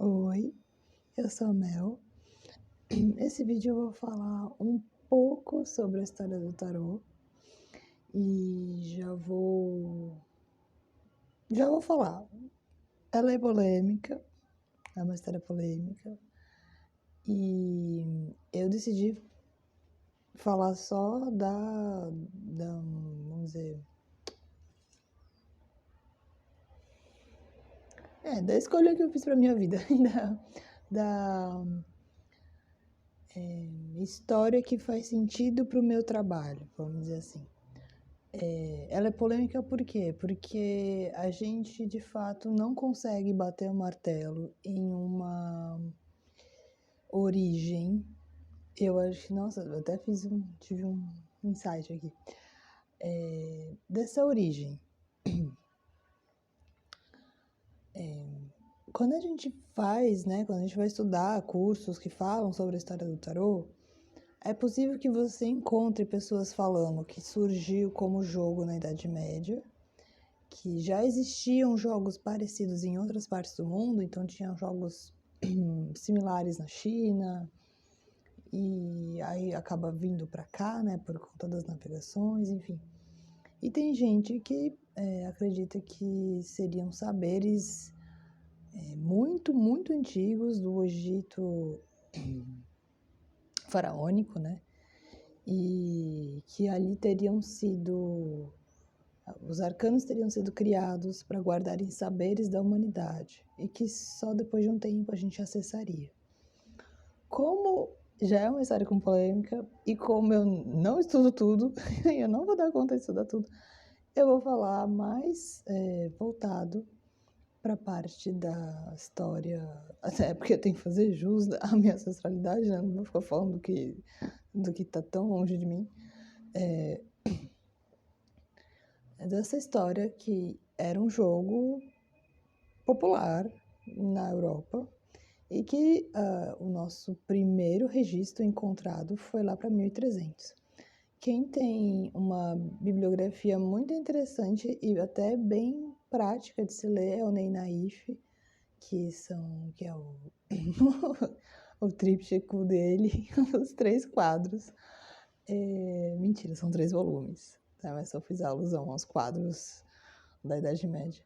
Oi, eu sou a Mel. Esse vídeo eu vou falar um pouco sobre a história do tarô e já vou falar. Ela é polêmica, é uma história polêmica e eu decidi falar só vamos dizer, da escolha que eu fiz pra minha vida, da história que faz sentido pro meu trabalho, vamos dizer assim. Ela é polêmica por quê? Porque a gente, de fato, não consegue bater o martelo em uma origem. Eu acho que, nossa, eu até tive um insight aqui. Dessa origem. Quando a gente faz, né, quando a gente vai estudar cursos que falam sobre a história do tarô, é possível que você encontre pessoas falando que surgiu como jogo na Idade Média, que já existiam jogos parecidos em outras partes do mundo, então tinham jogos similares na China, e aí acaba vindo para cá, né, por conta das navegações, enfim. E tem gente que acredita que seriam saberes muito, muito antigos do Egito faraônico, né, e que ali os arcanos teriam sido criados para guardarem saberes da humanidade e que só depois de um tempo a gente acessaria. Como já é uma história com polêmica e como eu não estudo tudo, eu não vou dar conta de estudar tudo, eu vou falar mais voltado para a parte da história, até porque eu tenho que fazer jus à minha ancestralidade, né? Não vou ficar falando do que está tão longe de mim. Dessa história que era um jogo popular na Europa e que o nosso primeiro registro encontrado foi lá para 1300. Quem tem uma bibliografia muito interessante e até bem prática de se ler é o Ney Naif, que é o tríptico dele, os 3 quadros. Mentira, são 3 volumes, tá? Mas só fiz alusão aos quadros da Idade Média.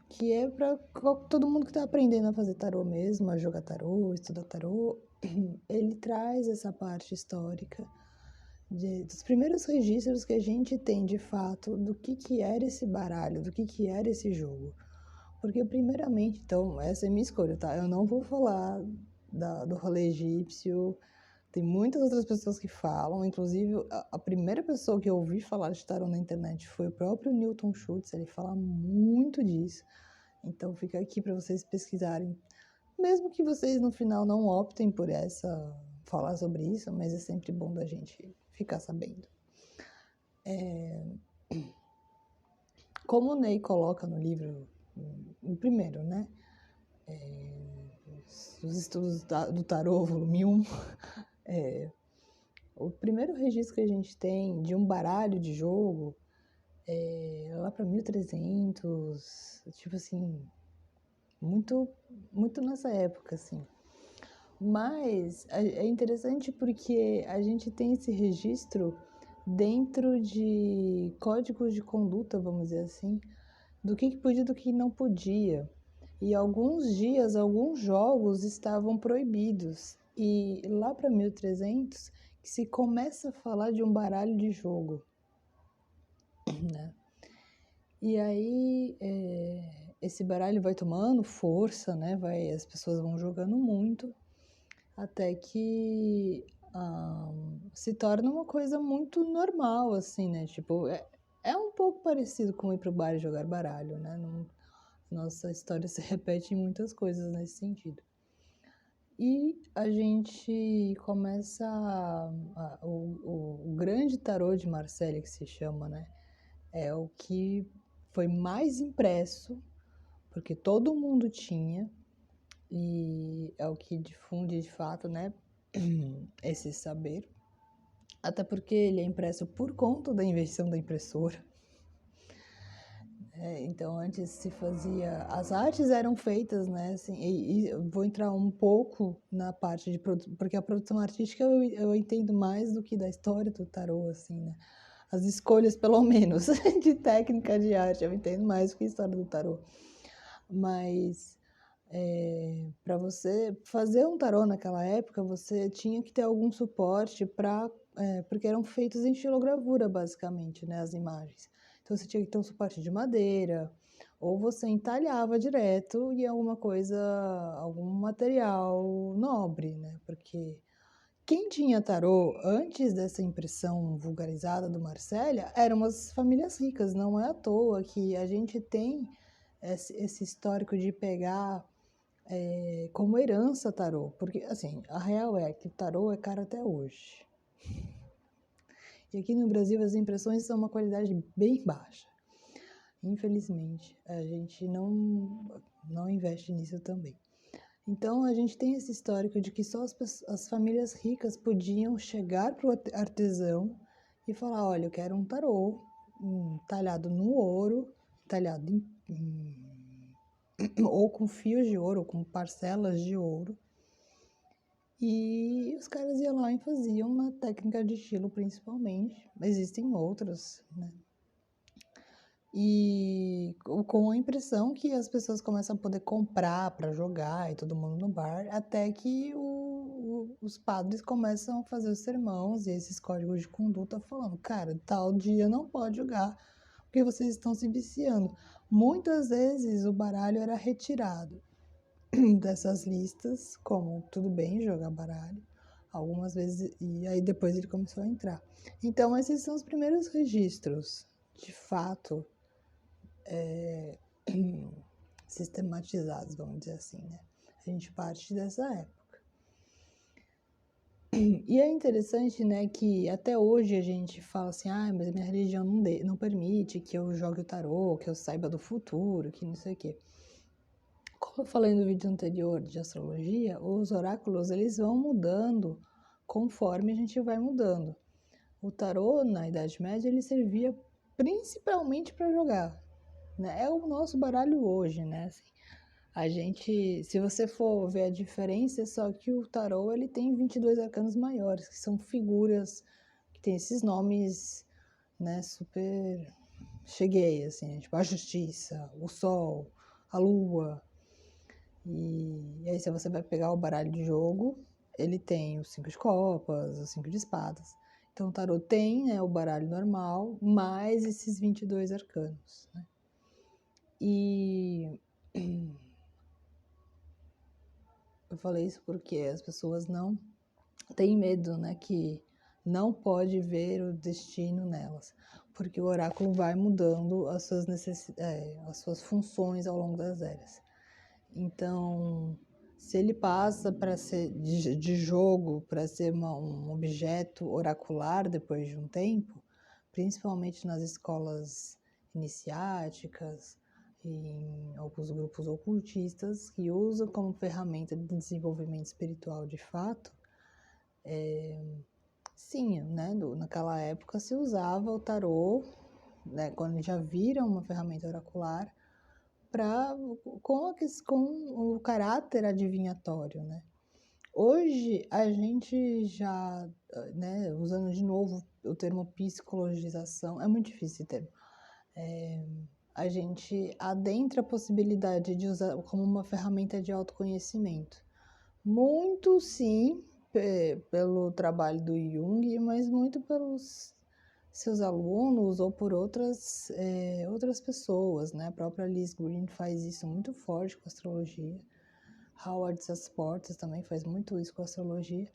Que é para todo mundo que está aprendendo a fazer tarô mesmo, a jogar tarô, estudar tarô. Ele traz essa parte histórica dos primeiros registros que a gente tem de fato do que era esse baralho, do que era esse jogo. Porque, primeiramente, então, essa é a minha escolha, tá? Eu não vou falar do rolê egípcio. Tem muitas outras pessoas que falam, inclusive a primeira pessoa que eu ouvi falar de tarô na internet foi o próprio Newton Schultz, ele fala muito disso. Então fica aqui para vocês pesquisarem, mesmo que vocês no final não optem por falar sobre isso, mas é sempre bom da gente ficar sabendo. Como o Ney coloca no livro, no primeiro, né? Os estudos do tarô, volume 1, o primeiro registro que a gente tem de um baralho de jogo é lá para 1300, tipo assim, muito, muito nessa época, assim. Mas é interessante porque a gente tem esse registro dentro de códigos de conduta, vamos dizer assim, do que podia e do que não podia. E alguns dias, alguns jogos estavam proibidos. E lá para 1300 que se começa a falar de um baralho de jogo, né? E aí esse baralho vai tomando força, né? As pessoas vão jogando muito, até que se torna uma coisa muito normal, assim, né? Tipo, é um pouco parecido com ir pro bar e jogar baralho, né? Nossa história se repete em muitas coisas nesse sentido. E a gente começa o grande tarô de Marselha, que se chama, né? É o que foi mais impresso, porque todo mundo tinha, e é o que difunde de fato, né, esse saber. Até porque ele é impresso por conta da invenção da impressora. Então, antes se fazia... As artes eram feitas, né? Assim, e eu vou entrar um pouco na parte de... Porque a produção artística eu entendo mais do que da história do tarô, assim, né? As escolhas, pelo menos, de técnica de arte, eu entendo mais do que a história do tarô. Mas, para você fazer um tarô naquela época, você tinha que ter algum suporte porque eram feitos em xilogravura, basicamente, né? As imagens. Então, você tinha que ter um suporte de madeira, ou você entalhava direto em alguma coisa, algum material nobre, né? Porque quem tinha tarô antes dessa impressão vulgarizada do Marsella eram as famílias ricas. Não é à toa que a gente tem esse histórico de pegar como herança tarô. Porque, assim, a real é que o tarô é caro até hoje. E aqui no Brasil as impressões são uma qualidade bem baixa. Infelizmente, a gente não investe nisso também. Então, a gente tem esse histórico de que só as famílias ricas podiam chegar para o artesão e falar, olha, eu quero um tarô talhado no ouro, talhado ou com fios de ouro, ou com parcelas de ouro. E os caras iam lá e faziam uma técnica de estilo, principalmente. Existem outras, né? E com a impressão que as pessoas começam a poder comprar para jogar e todo mundo no bar, até que os padres começam a fazer os sermões e esses códigos de conduta falando, cara, tal dia não pode jogar, porque vocês estão se viciando. Muitas vezes o baralho era retirado dessas listas, como tudo bem jogar baralho, algumas vezes, e aí depois ele começou a entrar. Então, esses são os primeiros registros, de fato, sistematizados, vamos dizer assim, né? A gente parte dessa época. E é interessante, né, que até hoje a gente fala assim, mas a minha religião não permite que eu jogue o tarô, que eu saiba do futuro, que não sei o quê. Como eu falei no vídeo anterior de astrologia, os oráculos, eles vão mudando conforme a gente vai mudando. O tarô, na Idade Média, ele servia principalmente para jogar, né? É o nosso baralho hoje, né? Assim, a gente, se você for ver a diferença, é só que o tarô ele tem 22 arcanos maiores, que são figuras que tem esses nomes, né, super cheguei, assim, tipo a justiça, o sol, a lua. E aí, se você vai pegar o baralho de jogo, ele tem os 5 de copas, os 5 de espadas. Então, o tarô tem, né, o baralho normal, mais esses 22 arcanos, né? E eu falei isso porque as pessoas não têm medo, né, que não pode ver o destino nelas, porque o oráculo vai mudando as suas as suas funções ao longo das eras. Então, se ele passa para ser de jogo, para ser um objeto oracular depois de um tempo, principalmente nas escolas iniciáticas, em alguns grupos ocultistas que usam como ferramenta de desenvolvimento espiritual de fato, sim, né, naquela época se usava o tarô, né, quando já viram uma ferramenta oracular, com o caráter adivinhatório, né? Hoje a gente já, né, usando de novo o termo psicologização, é muito difícil esse termo. A gente adentra a possibilidade de usar como uma ferramenta de autoconhecimento. Muito sim, pelo trabalho do Jung, mas muito pelos seus alunos ou por outras pessoas, né? A própria Liz Green faz isso muito forte com a astrologia. Howard Sasportas também faz muito isso com a astrologia,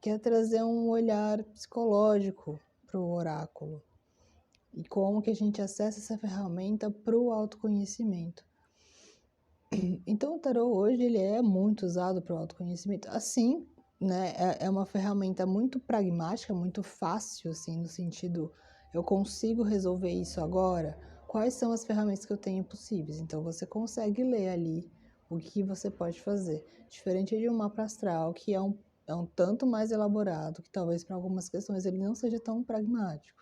que é trazer um olhar psicológico para o oráculo. E como que a gente acessa essa ferramenta para o autoconhecimento. Então, o tarô hoje ele é muito usado para o autoconhecimento. Assim, né, é uma ferramenta muito pragmática, muito fácil, assim, no sentido, eu consigo resolver isso agora? Quais são as ferramentas que eu tenho possíveis? Então, você consegue ler ali o que você pode fazer. Diferente de um mapa astral, que é um tanto mais elaborado, que talvez para algumas questões ele não seja tão pragmático.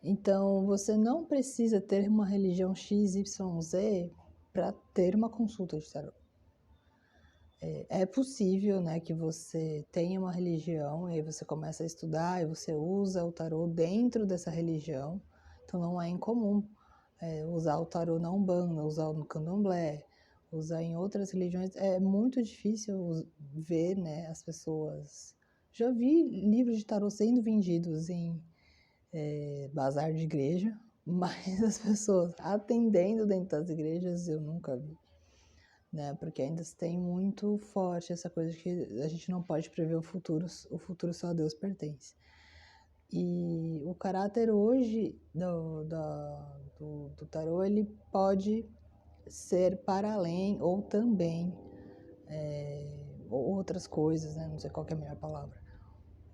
Então, você não precisa ter uma religião XYZ para ter uma consulta de tarô. É possível, né, que você tenha uma religião e aí você começa a estudar e você usa o tarô dentro dessa religião. Então, não é incomum usar o tarô na Umbanda, usar no Candomblé, usar em outras religiões. É muito difícil ver, né, as pessoas... Já vi livros de tarô sendo vendidos em bazar de igreja, mas as pessoas atendendo dentro das igrejas eu nunca vi, né? Porque ainda tem muito forte essa coisa de que a gente não pode prever o futuro só a Deus pertence. E o caráter hoje do tarô, ele pode ser para além ou também outras coisas, né? Não sei qual que é a melhor palavra.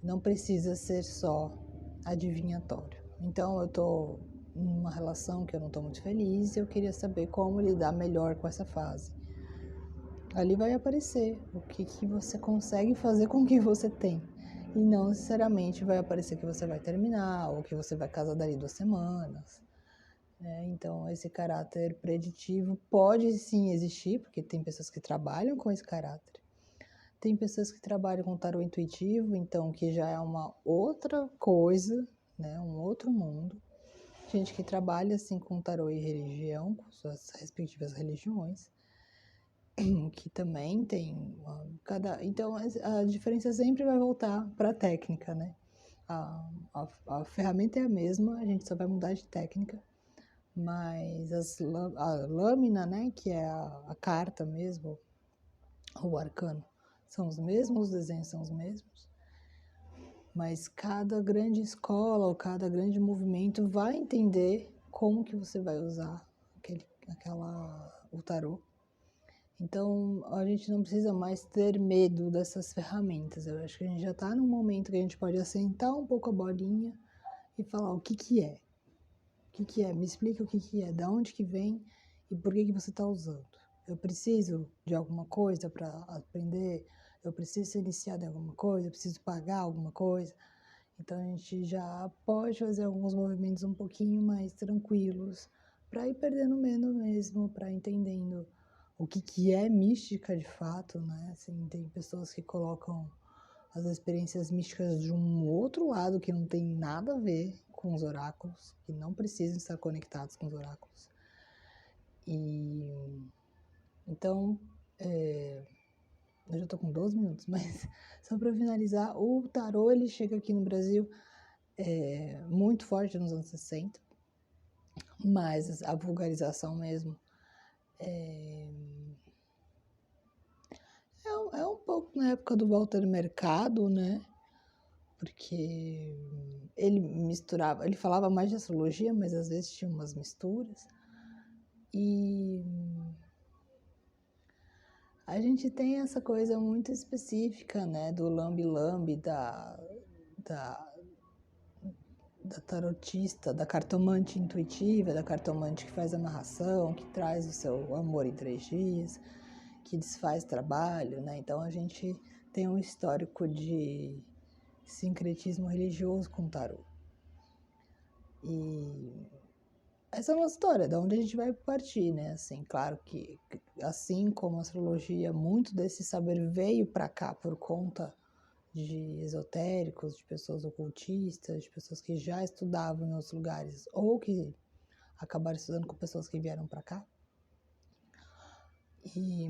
Não precisa ser só adivinhatório. Então, eu estou numa relação que eu não estou muito feliz e eu queria saber como lidar melhor com essa fase. Ali vai aparecer o que você consegue fazer com o que você tem. E não necessariamente vai aparecer que você vai terminar ou que você vai casar dali 2 semanas. Então, esse caráter preditivo pode sim existir, porque tem pessoas que trabalham com esse caráter. Tem pessoas que trabalham com tarô intuitivo, então que já é uma outra coisa, né? Um outro mundo. Gente que trabalha assim com tarô e religião, com suas respectivas religiões, que também tem então a diferença sempre vai voltar para a técnica, né? A ferramenta é a mesma, a gente só vai mudar de técnica, mas a lâmina, né, que é a carta mesmo, o arcano, são os mesmos, os desenhos são os mesmos, mas cada grande escola ou cada grande movimento vai entender como que você vai usar o tarô. Então, a gente não precisa mais ter medo dessas ferramentas. Eu acho que a gente já está num momento que a gente pode assentar um pouco a bolinha e falar o que que é. O que que é? Me explica o que que é, da onde que vem e por que que você está usando. Eu preciso de alguma coisa para aprender? Eu preciso ser iniciado em alguma coisa? Eu preciso pagar alguma coisa? Então, a gente já pode fazer alguns movimentos um pouquinho mais tranquilos para ir perdendo medo mesmo, para entendendo o que que é mística de fato, né? Assim, tem pessoas que colocam as experiências místicas de um outro lado que não tem nada a ver com os oráculos, que não precisam estar conectados com os oráculos. E então, eu já estou com 12 minutos, mas só para finalizar, o tarô ele chega aqui no Brasil muito forte nos anos 60, mas a vulgarização mesmo é um pouco na época do Walter Mercado, né? Porque ele misturava, ele falava mais de astrologia, mas às vezes tinha umas misturas. E a gente tem essa coisa muito específica, né, do lambe-lambe da tarotista, da cartomante intuitiva, da cartomante que faz a narração, que traz o seu amor em 3 dias, que desfaz trabalho, né? Então a gente tem um histórico de sincretismo religioso com o tarô. E essa é a nossa história, da onde a gente vai partir, né? Assim, claro que, assim como a astrologia, muito desse saber veio para cá por conta de esotéricos, de pessoas ocultistas, de pessoas que já estudavam em outros lugares ou que acabaram estudando com pessoas que vieram para cá.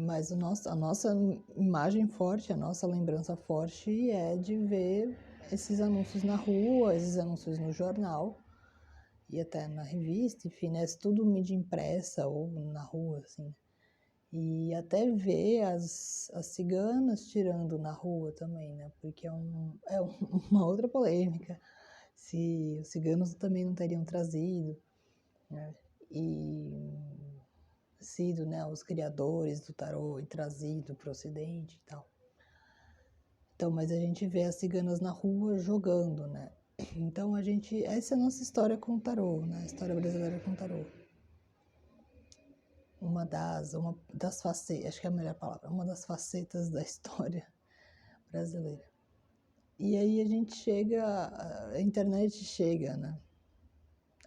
Mas a nossa imagem forte, a nossa lembrança forte é de ver esses anúncios na rua, esses anúncios no jornal e até na revista, enfim, né? Tudo mídia impressa ou na rua, assim. E até ver as ciganas tirando na rua também, né? Porque uma outra polêmica, se os ciganos também não teriam trazido, né? E sido, né, os criadores do tarô e trazido para o ocidente e tal. Então, mas a gente vê as ciganas na rua jogando, né? Então essa é a nossa história com o tarô, né? A história brasileira com o tarô. Uma das facetas, acho que é a melhor palavra, uma das facetas da história brasileira. E aí a gente chega, a internet chega, né?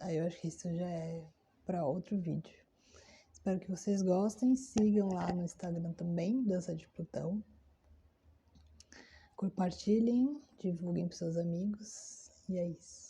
Aí eu acho que isso já é para outro vídeo. Espero que vocês gostem. Sigam lá no Instagram também, Dança de Plutão. Compartilhem, divulguem para seus amigos. E é isso.